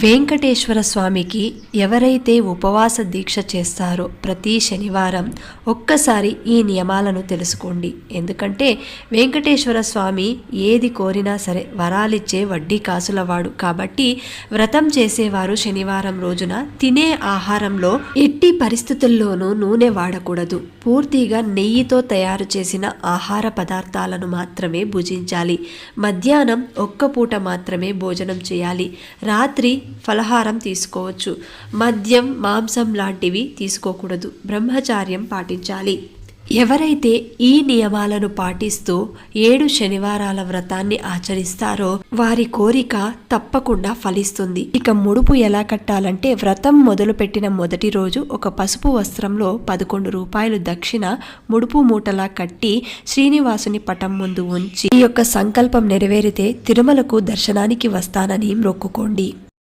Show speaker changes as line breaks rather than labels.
వెంకటేశ్వర స్వామికి ఎవరైతే ఉపవాస దీక్ష చేస్తారో ప్రతి శనివారం ఒక్కసారి ఈ నియమాలను తెలుసుకోండి. ఎందుకంటే వెంకటేశ్వర స్వామి ఏది కోరినా సరే వరాలిచ్చే వడ్డీ కాసులవాడు. కాబట్టి వ్రతం చేసేవారు శనివారం రోజున తినే ఆహారంలో ఎట్టి పరిస్థితుల్లోనూ నూనె వాడకూడదు. పూర్తిగా నెయ్యితో తయారు చేసిన ఆహార పదార్థాలను మాత్రమే భుజించాలి. మధ్యాహ్నం ఒక్క పూట మాత్రమే భోజనం చేయాలి. రాత్రి ఫలహారం తీసుకోవచ్చు. మద్యం, మాంసం లాంటివి తీసుకోకూడదు. బ్రహ్మచార్యం పాటించాలి. ఎవరైతే ఈ నియమాలను పాటిస్తూ 7 శనివారాల వ్రతాన్ని ఆచరిస్తారో వారి కోరిక తప్పకుండా ఫలిస్తుంది. ఇక ముడుపు ఎలా కట్టాలంటే, వ్రతం మొదలుపెట్టిన మొదటి రోజు ఒక పసుపు వస్త్రంలో 11 రూపాయలు దక్షిణ ముడుపు మూటలా కట్టి శ్రీనివాసుని పటం ముందు ఉంచి ఈ యొక్క సంకల్పం నెరవేరితే తిరుమలకు దర్శనానికి వస్తానని మొక్కుకోండి.